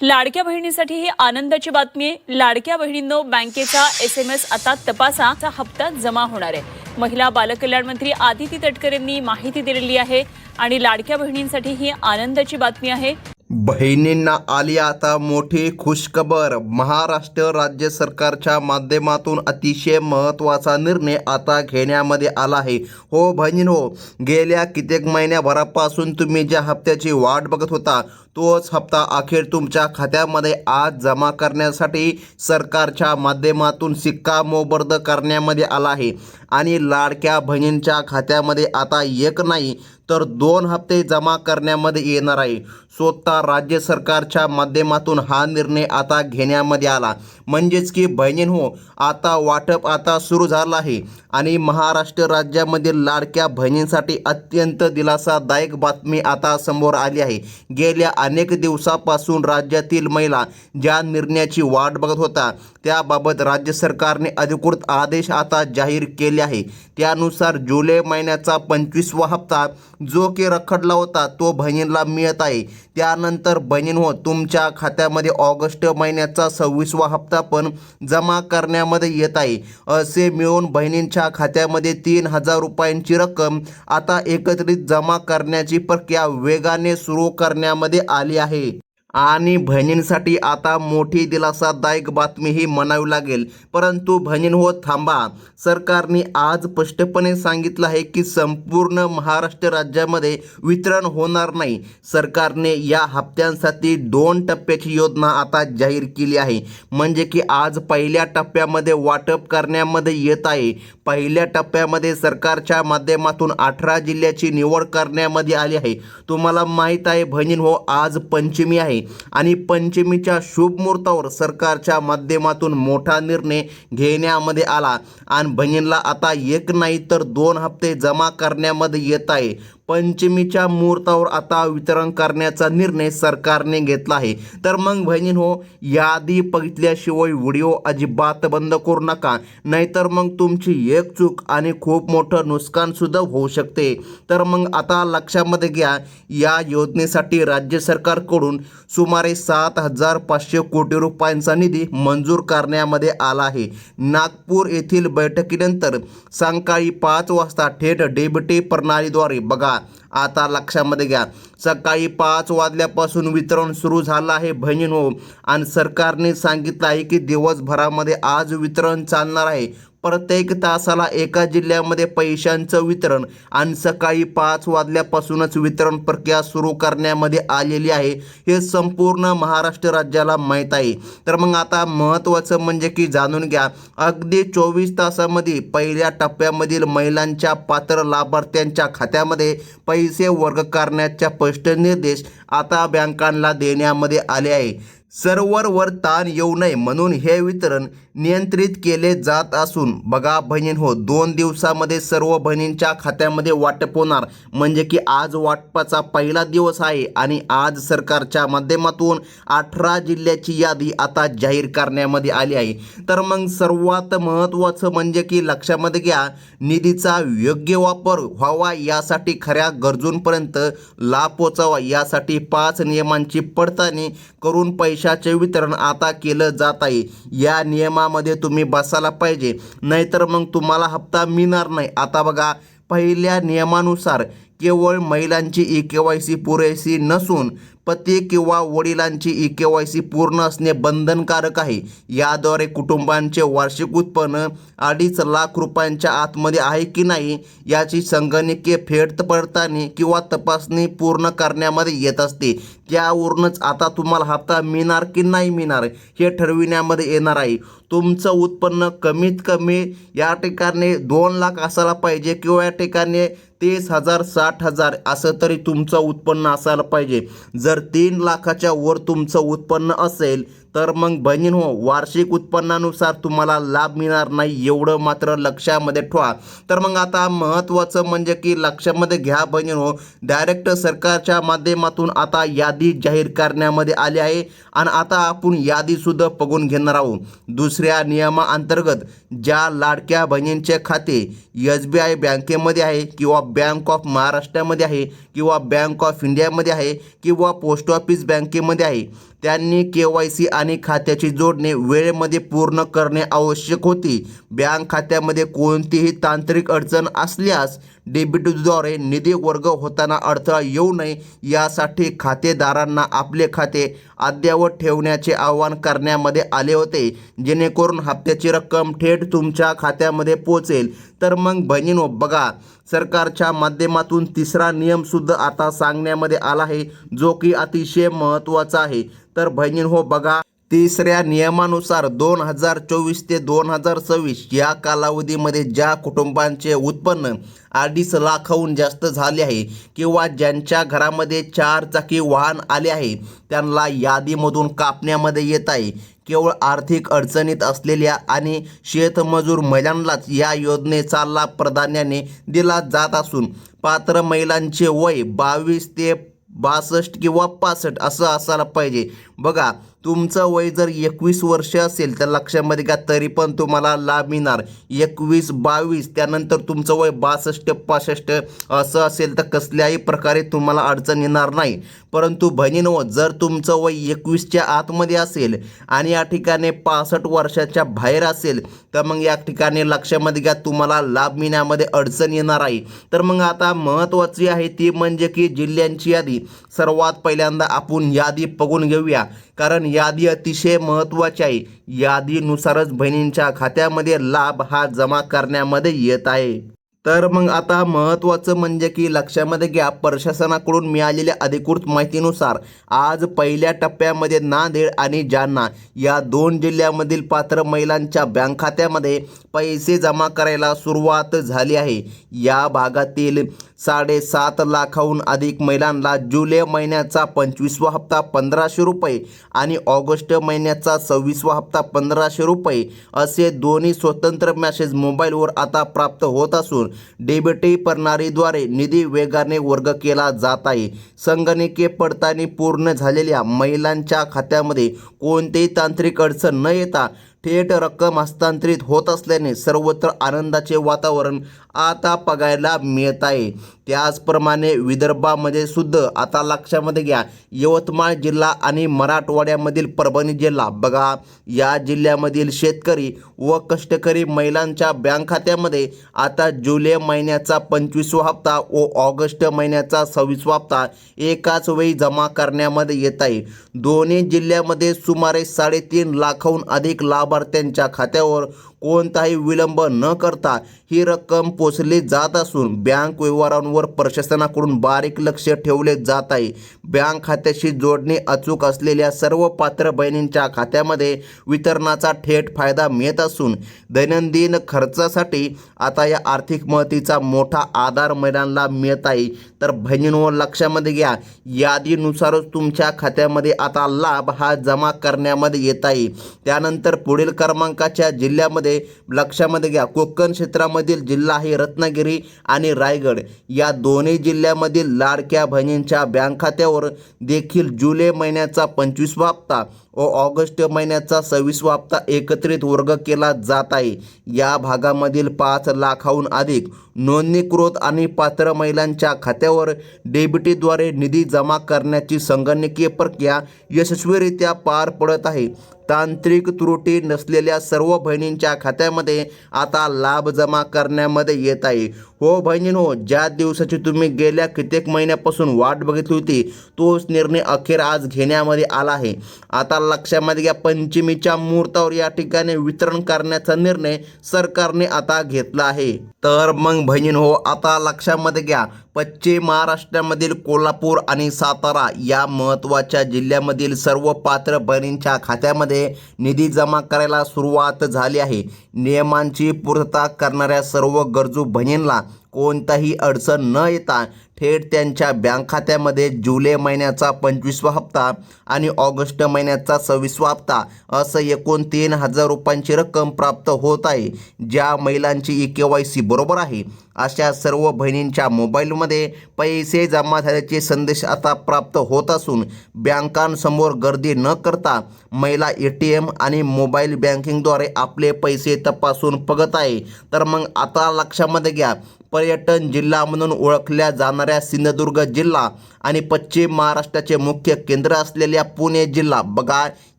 लाडक्या बहिणीसाठी ही आनंदाची बातमी आहे। लाडक्या बहिणींनो, बँकेचा SMS आता तपासा, हप्ता जमा होणार आहे। महिला बालकल्याण मंत्री आदिती तटकरे यांनी माहिती दिलेली आहे आणि लाडक्या बहिणींसाठी ही आनंदाची बातमी आहे। बहिणींना आली आता मोठी खुशखबर। महाराष्ट्र राज्य सरकारच्या माध्यमातून अतिशय महत्त्वाचा निर्णय आता घेण्यामध्ये आला आहे। हो बहिणींनो, गेल्या कित्येक महिन्याभरापासून तुम्ही ज्या हप्त्याची वाट बघत होता तोच हप्ता अखेर तुमच्या खात्यामध्ये आज जमा करण्यासाठी सरकारच्या माध्यमातून शिक्कामोर्तब करण्यामध्ये आला आहे। आणि लाडक्या बहिणींच्या खात्यामध्ये आता एक नाही तर 2 हप्ते जमा करण्यामध्ये येणार आहे। स्वतः राज्य सरकारच्या माध्यमातून हा निर्णय आता घेण्यामध्ये आला। म्हणजेच की बहिणींनो, आता वाटप आता सुरू झालं आहे आणि महाराष्ट्र राज्यामधील लाडक्या बहिणींसाठी अत्यंत दिलासादायक बातमी आता समोर आली आहे। गेल्या अनेक दिवसापासून राज्यातील महिला ज्या निर्णयाची वाट बघत होता त्याबाबत राज्य सरकारने अधिकृत आदेश आता जाहीर केले आहे। त्यानुसार जुलै महिन्याचा 25वा हप्ता जो की रखडला होता तो बहिणींना मिळत आहे। त्यानंतर बहिणींनो, तुमच्या खात्यामध्ये ऑगस्ट महिन्याचा 26वा हप्ता पण जमा करण्यामध्ये येत आहे। असे मिळून बहिणींच्या खात्यामध्ये 3000 रुपयांची रक्कम आता एकत्रित जमा करण्याची प्रक्रिया वेगाने सुरू करण्यामध्ये आली आहे। आणि बहिणींसाठी आता मोठी दिलासादायक बातमी ही म्हणावी लागेल। परंतु बहिणींनो थांबा, सरकारने आज स्पष्टपणे सांगितलं आहे की संपूर्ण महाराष्ट्र राज्यामध्ये वितरण होणार नाही। सरकारने या हप्त्यांसाठी 2 टप्प्याची योजना आता जाहीर केली आहे। म्हणजे की आज पहिल्या टप्प्यामध्ये वाटप करण्यामध्ये येत आहे। पहिल्या टप्प्यामध्ये सरकारच्या माध्यमातून 18 जिल्ह्याची निवड करण्यामध्ये आली आहे। तुम्हाला माहीत आहे बहिणींनो, आज पंचमी आहे आणि पंचमीच्या शुभ मुहूर्तावर सरकारच्या माध्यमातून मोठा निर्णय घेण्यामध्ये आला आणि बहिणींना आता एक नाही तर 2 हप्ते जमा करण्यामध्ये येत आहे। पंचमीच्या मुहूर्तावर आता वितरण करण्याचा निर्णय सरकारने घेतला आहे। तर मग बहिणींनो, यादी बघितल्याशिवाय व्हिडिओ अजिबात बंद करू नका, नाहीतर मग तुमची एक चूक आणि खूप मोठं नुकसान सुद्धा होऊ शकते। तर मग आता लक्षामध्ये घ्या, या योजनेसाठी राज्य सरकारकडून सुमारे 7500 कोटी रुपयांचा निधी मंजूर करण्यामध्ये आला आहे। नागपूर येथील बैठकीनंतर सायंकाळी 5 वाजता थेट डीबीटी प्रणालीद्वारे बघा, आता लक्षामध्ये घ्या, सकाळी 5 वाजल्यापासून वितरण सुरू झालं आहे बहिणींनो। आणि सरकारने सांगितलं आहे की दिवसभरामध्ये आज वितरण चालणार आहे। प्रत्येक तासाला एका जिल्ह्यामध्ये पैशांचं वितरण आणि सकाळी 5 वाजल्यापासूनच वितरण प्रक्रिया सुरू करण्यामध्ये आलेली आहे। हे संपूर्ण महाराष्ट्र राज्याला माहीत आहे। तर मग आता महत्त्वाचं म्हणजे की जाणून घ्या, अगदी 24 तासामध्ये पहिल्या टप्प्यामधील महिलांच्या पात्र लाभार्थ्यांच्या खात्यामध्ये पैसे वर्ग करण्याच्या स्पष्ट निर्देश आता बँकांना देण्यामध्ये आले आहे। सर्व्हरवर ताण येऊ नये म्हणून हे वितरण नियंत्रित केले जात असून बघा बहिणींनो, 2 दिवसामध्ये सर्व बहिणींच्या खात्यामध्ये वाटप होणार। म्हणजे की आज वाटपाचा पहिला दिवस आहे आणि आज सरकारच्या माध्यमातून 18 जिल्ह्याची यादी आता जाहीर करण्यामध्ये आली आहे। तर मग सर्वात महत्त्वाचं म्हणजे की लक्षामध्ये घ्या, निधीचा योग्य वापर व्हावा यासाठी खऱ्या गरजूंपर्यंत लाभ पोहोचावा यासाठी 5 नियमांची पडताळणी करून पैशाचे वितरण आता केलं जात आहे। या नियमामध्ये तुम्ही बसायला पाहिजे, नाहीतर मग तुम्हाला हप्ता मिळणार नाही। आता बघा, पहिल्या नियमानुसार केवळ महिलांची EKYC पुरेशी नसून पती किंवा वडिलांची EKYC पूर्ण असणे बंधनकारक आहे। याद्वारे कुटुंबांचे वार्षिक उत्पन्न 2.5 लाख रुपयांच्या आतमध्ये आहे की नाही याची संगणकीय फेड पडताळणी किंवा तपासणी पूर्ण करण्यामध्ये येत असते। त्यावरूनच आता तुम्हाला हप्ता मिळणार की नाही मिळणार हे ठरविण्यामध्ये येणार आहे। तुमचं उत्पन्न कमीत कमी या ठिकाणी 2 लाख असायला पाहिजे किंवा या ठिकाणी 30,000 60,000 असं तरी तुमचं उत्पन्न असायला पाहिजे। जर 3 लाखाच्या वर तुमचं उत्पन्न असेल तर मग बहिणींनो, वार्षिक उत्पन्नानुसार तुम्हाला लाभ मिळणार नाही, एवढं मात्र लक्षामध्ये ठेवा। तर मग आता महत्त्वाचं म्हणजे की लक्षामध्ये घ्या बहिणींनो, डायरेक्ट सरकारच्या माध्यमातून आता यादी जाहीर करण्यामध्ये आली आहे आणि आता आपण यादीसुद्धा बघून घेणार आहोत। दुसऱ्या नियमाअंतर्गत ज्या लाडक्या बहिणींचे खाते SBI बँकेमध्ये आहे किंवा बँक ऑफ महाराष्ट्रामध्ये आहे किंवा बँक ऑफ इंडियामध्ये आहे किंवा पोस्ट ऑफिस बँकेमध्ये आहे त्यांनी KYC आणि खात्याची जोडणी वेळेमध्ये पूर्ण करणे आवश्यक होती. बँक खात्यामध्ये कोणतीही तांत्रिक अडचण असल्यास डेबिटद्वारे निधी वर्ग होताना अडथळा येऊ नये यासाठी खातेदारांना आपले खाते अद्ययावत ठेवण्याचे आवाहन करण्यामध्ये आले होते, जेणेकरून हप्त्याची रक्कम थेट तुमच्या खात्यामध्ये पोहोचेल. तर मग बहिणींनो बघा, सरकारच्या माध्यमातून तिसरा नियमसुद्धा आता सांगण्यामध्ये आला आहे, जो की अतिशय महत्त्वाचा आहे. तर बहिणींनो बघा, तिसऱ्या नियमानुसार 2024 ते 2026 या कालावधीमध्ये ज्या कुटुंबांचे उत्पन्न 2.5 लाखाहून जास्त झाले आहे किंवा ज्यांच्या घरामध्ये 4 चाकी वाहन आले आहे, त्यांना यादीमधून कापण्यामध्ये येत आहे. केवळ आर्थिक अडचणीत असलेल्या आणि शेतमजूर महिलांनाच या योजनेचा लाभ प्राधान्याने दिला जात असून पात्र महिलांचे वय 22 ते 62 किंवा 65 असं असायला पाहिजे. बघा, तुमचं वय जर 21 वर्ष असेल तर लक्षामध्ये घ्या, तरी पण तुम्हाला लाभ मिळणार. 21-22 त्यानंतर तुमचं वय 62-65 असं असेल तर कसल्याही प्रकारे तुम्हाला अडचण येणार नाही. परंतु बहिणींनो, जर तुमचं वय 21च्या आतमध्ये असेल आणि या ठिकाणी 65 वर्षाच्या बाहेर असेल तर मग या ठिकाणी लक्षामध्ये घ्या, तुम्हाला लाभ मिळण्यामध्ये अडचण येणार आहे. तर मग आता महत्त्वाची आहे ती म्हणजे की जिल्ह्यांची यादी. सर्वात पहिल्यांदा आपण यादी बघून घेऊया, कारण यादी अतिशय महत्त्वाची आहे. यादीनुसारच बहिणींच्या खात्यामध्ये लाभ हा जमा करण्यामध्ये येत आहे. तर मग आता महत्त्वाचं म्हणजे की लक्षामध्ये घ्या, प्रशासनाकडून मिळालेल्या अधिकृत माहितीनुसार आज पहिल्या टप्प्यामध्ये नांदेड आणि जालना या 2 जिल्ह्यामधील पात्र महिलांच्या बँक खात्यामध्ये पैसे जमा करायला सुरुवात झाली आहे. या भागातील 7.5 लाखाहून अधिक महिलांना जुलै महिन्याचा 25वा हप्ता 1500 रुपये आणि ऑगस्ट महिन्याचा 26वा हप्ता 1500 रुपये असे दोन्ही स्वतंत्र मेसेज मोबाईलवर आता प्राप्त होत असून डेबिटी प्रणालीद्वारे निधी वेगाने वर्ग केला जात आहे. संगणकीय पडताळणी पूर्ण झालेल्या महिलांच्या खात्यामध्ये कोणतेही तांत्रिक अडचण न येता थेट रक्कम हस्तांतरित होत असल्याने सर्वत्र आनंदाचे वातावरण आता बघायला मिळत आहे. त्याचप्रमाणे विदर्भामध्ये सुद्धा आता लक्षामध्ये घ्या, यवतमाळ जिल्हा आणि मराठवाड्यामधील परभणी जिल्हा बघा, या जिल्ह्यामधील शेतकरी व कष्टकरी महिलांच्या बँक खात्यामध्ये आता जुलै महिन्याचा 25वा हप्ता व ऑगस्ट महिन्याचा 26वा हप्ता एकाच वेळी जमा करण्यामध्ये येत आहे. दोन्ही जिल्ह्यामध्ये सुमारे 3.5 लाखाहून अधिक लाभार्थ्यांच्या खात्यावर कोणताही विलंब न करता ही रक्कम पोचली जात असून बँक व्यवहारांवर प्रशासनाकडून बारीक लक्ष ठेवले जात आहे. बँक खात्याशी जोडणी अचूक असलेल्या सर्व पात्र बहिणींच्या खात्यामध्ये वितरणाचा थेट फायदा मिळत असून दैनंदिन खर्चासाठी आता या आर्थिक मदतीचा मोठा आधार महिलांना मिळत आहे. तर बहिणींवर लक्षामध्ये घ्या, यादीनुसारच तुमच्या खात्यामध्ये आता लाभ हा जमा करण्यामध्ये येत आहे. त्यानंतर पुढील क्रमांकाच्या जिल्ह्यामध्ये लक्षामध्ये घ्या, कोकण क्षेत्रामधील जिल्हा आहे रत्नागिरी आणि रायगड. या दोन्ही जिल्ह्यामधील लाडक्या बहिणींच्या बँक खात्यावर देखील जुलै महिन्याचा 25वा हप्ता व ऑगस्ट महिन्याचा 26वा हप्ता एकत्रित वर्ग केला जात आहे. या भागामधील 5 लाखाहून अधिक नोंदणीकृत आणि पात्र महिलांच्या खात्यावर डेबिटीद्वारे निधी जमा करण्याची संगणकीय प्रक्रिया यशस्वीरित्या पार पडत आहे. तांत्रिक त्रुटी नसलेल्या सर्व बहिणींच्या खात्यामध्ये आता लाभ जमा करण्यामध्ये येत आहे. हो बहिणींनो, ज्या दिवसाची तुम्ही गेल्या कित्येक महिन्यापासून वाट बघितली होती तोच निर्णय अखेर आज घेण्यामध्ये आला आहे. आता लक्षामध्ये घ्या, पंचमीच्या मुहूर्तावर या ठिकाणी वितरण करण्याचा निर्णय सरकारने आता घेतला आहे. तर मग बहिणींनो, आता लक्षामध्ये घ्या, पश्चिम महाराष्ट्रामधील कोल्हापूर आणि सातारा या महत्त्वाच्या जिल्ह्यामधील सर्व पात्र बहिणींच्या खात्यामध्ये निधी जमा करायला सुरुवात झाली आहे. नियमांची पूर्तता करणाऱ्या सर्व गरजू बहिणींना कोणताही अडचण न येता थेट त्यांच्या बँक खात्यामध्ये जुलै महिन्याचा 25वा हप्ता आणि ऑगस्ट महिन्याचा 26वा हप्ता असं एकूण 3,000 रुपयांची रक्कम प्राप्त होत आहे. ज्या महिलांची KYC बरोबर आहे अशा सर्व बहिणींच्या मोबाईलमध्ये पैसे जमा झाल्याचे संदेश आता प्राप्त होत असून बँकांसमोर गर्दी न करता महिला ATM आणि मोबाईल बँकिंगद्वारे आपले पैसे तपासून बघत आहे. तर मग आता लक्षामध्ये घ्या, पर्यटन जिल्हा म्हणून ओळखल्या जाणाऱ्या सिंधुदुर्ग जिल्हा आणि पश्चिम महाराष्ट्राचे मुख्य केंद्र असलेल्या पुणे जिल्हा बघा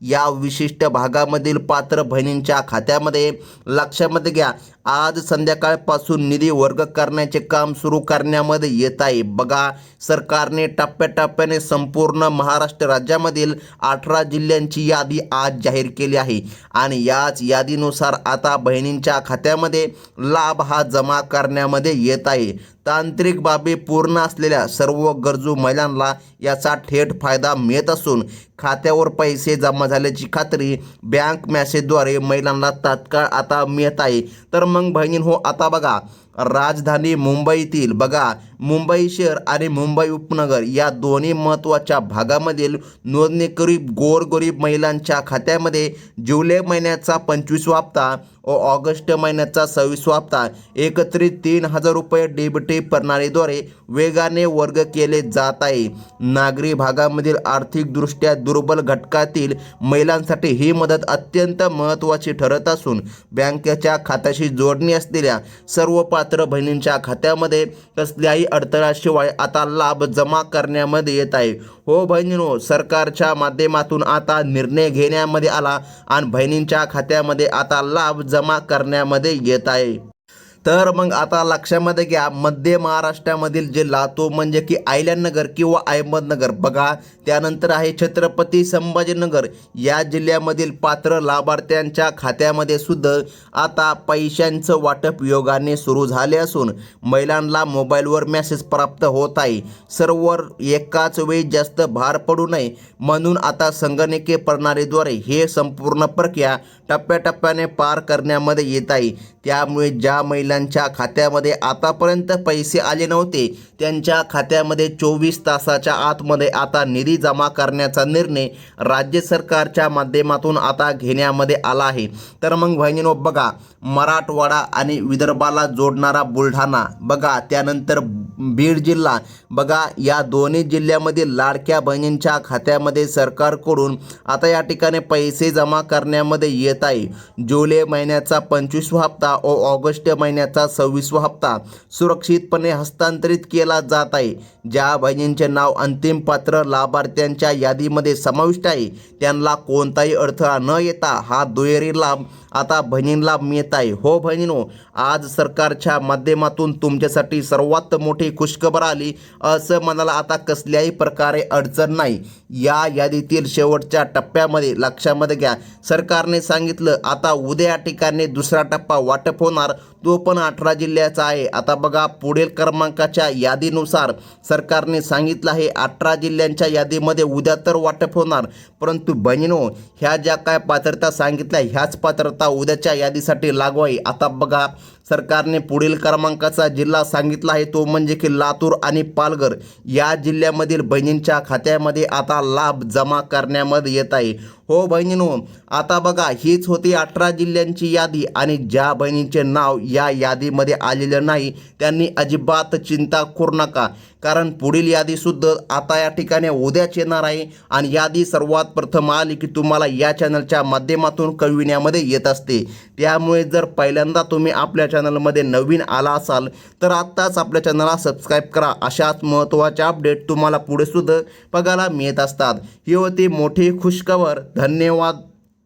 या विशिष्ट भागामधील पात्र बहिणींच्या खात्यामध्ये लक्षामध्ये घ्या आज संध्याकाळपासून निधी वर्ग करण्याचे काम सुरू करण्यामध्ये येत आहे। बघा सरकारने टप्प्याटप्प्याने संपूर्ण महाराष्ट्र राज्यामधील 18 जिल्ह्यांची यादी आज जाहीर केली आहे आणि याच यादीनुसार आता बहिणींच्या खात्यामध्ये लाभ हा जमा करण्यामध्ये येत आहे। तांत्रिक बाबी पूर्ण असलेल्या सर्व गरजू महिलांना याचा थेट फायदा मिळत असून खात्यावर पैसे जमा झाल्याची खात्री बँक मेसेजद्वारे महिलांना तात्काळ आता मिळत आहे। तर मग बहिणींनो आता बघा राजधानी मुंबईतील बघा मुंबई शहर आणि मुंबई उपनगर या दोन्ही महत्त्वाच्या भागामधील नोंदणीकृत गोरगरीब महिलांच्या खात्यामध्ये जुलै महिन्याचा 25वा हप्ता व ऑगस्ट महिन्याचा 26वा हप्ता एकत्रित 3,000 रुपये डीबीटी प्रणालीद्वारे वेगाने वर्ग केले जात आहे। नागरी भागामधील आर्थिकदृष्ट्या दुर्बल घटकातील महिलांसाठी ही मदत अत्यंत महत्त्वाची ठरत असून बँकेच्या खात्याशी जोडणी असलेल्या सर्व पात्र बहिणींच्या खात्यामध्ये कसल्याही अडथळ्याशिवाय आता लाभ जमा करण्यामध्ये येत आहे। हो बहिणींनो सरकारच्या माध्यमातून आता निर्णय घेण्यामध्ये आला आणि बहिणींच्या खात्यामध्ये आता लाभ जमा करण्यामध्ये येत आहे। तर मग आता लक्षामध्ये घ्या मध्य महाराष्ट्रामधील जिल्हा तो म्हणजे की अहिल्यानगर किंवा अहमदनगर बघा त्यानंतर आहे छत्रपती संभाजीनगर या जिल्ह्यामधील पात्र लाभार्थ्यांच्या खात्यामध्ये सुद्धा आता पैशांचं वाटप योगाने सुरू झाले असून महिलांना मोबाईलवर मेसेज प्राप्त होत आहे। सर्व्हर एकाच वेळी जास्त भार पडू नये म्हणून आता संगणकीय प्रणालीद्वारे हे संपूर्ण प्रक्रिया टप्प्याटप्प्याने पार करण्यामध्ये येत आहे। त्यामुळे ज्या महिलांच्या खात्यामध्ये आतापर्यंत पैसे आले नव्हते त्यांच्या खात्यामध्ये 24 तासाच्या आतमध्ये आता निधी जमा करण्याचा निर्णय राज्य सरकारच्या माध्यमातून आता घेण्यामध्ये आला आहे। तर मग बहिणींनो बघा मराठवाडा आणि विदर्भाला जोडणारा बुलढाणा बघा त्यानंतर बीड जिल्हा बघा या दोन्ही जिल्ह्यामधील लाडक्या बहिणींच्या खात्यामध्ये सरकारकडून आता या ठिकाणी पैसे जमा करण्यामध्ये येत आहे। जुलै महिन्याचा 25वा हप्ता व ऑगस्ट महिन्याचा 26वा हप्ता सुरक्षितपणे हस्तांतरित केला जात आहे। ज्या बहिणींचे नाव अंतिम पात्र लाभार्थ्यांच्या यादीमध्ये समाविष्ट आहे त्यांना कोणताही अडथळा न येता हा दुहेरी लाभ आता बहिणींना मिळत आहे। हो बहिणींनो आज सरकारच्या माध्यमातून तुमच्यासाठी सर्वात मोठी खुशखबर आली असं म्हणाला आता कसल्याही प्रकारे अडचण नाही। या यादीतील शेवटच्या टप्प्यामध्ये लक्षामध्ये घ्या सरकारने सांगितलं आता उद्या ठिकाणी दुसरा टप्पा वाटप होणार तो पण 18 जिल्ह्याचा आहे। आता बघा पुढील क्रमांकाच्या यादीनुसार सरकारने सांगितलं आहे 18 जिल्ह्यांच्या यादीमध्ये उद्या तर वाटप होणार परंतु बहिणींनो ह्या ज्या काय पात्रता सांगितल्या ह्याच पात्रता उद्याच्या यादीसाठी लागू आहे। आता बघा सरकारने पुढील क्रमांकाचा जिल्हा सांगितला आहे तो म्हणजे की लातूर आणि पालघर या जिल्ह्यामधील बहिणींच्या खात्यामध्ये आता लाभ जमा करण्यामध्ये येत आहे। हो बहिणींनो आता बघा हीच होती 18 जिल्ह्यांची यादी आणि ज्या बहिणींचे नाव या यादीमध्ये आलेलं नाही त्यांनी अजिबात चिंता करू नका कारण पुढील यादीसुद्धा आता या ठिकाणी उद्याच येणार आहे आणि यादी सर्वात प्रथम आली की तुम्हाला या चॅनलच्या माध्यमातून कळविण्यामध्ये येत असते। त्यामुळे जर पहिल्यांदा तुम्ही आपल्या चॅनलमध्ये नवीन आला असाल तर आत्ताच आपल्या चॅनलला सबस्क्राईब करा। अशाच महत्त्वाच्या अपडेट तुम्हाला पुढे सुद्धा बघायला मिळत असतात। ही होती मोठी खुशखबर। धन्यवाद।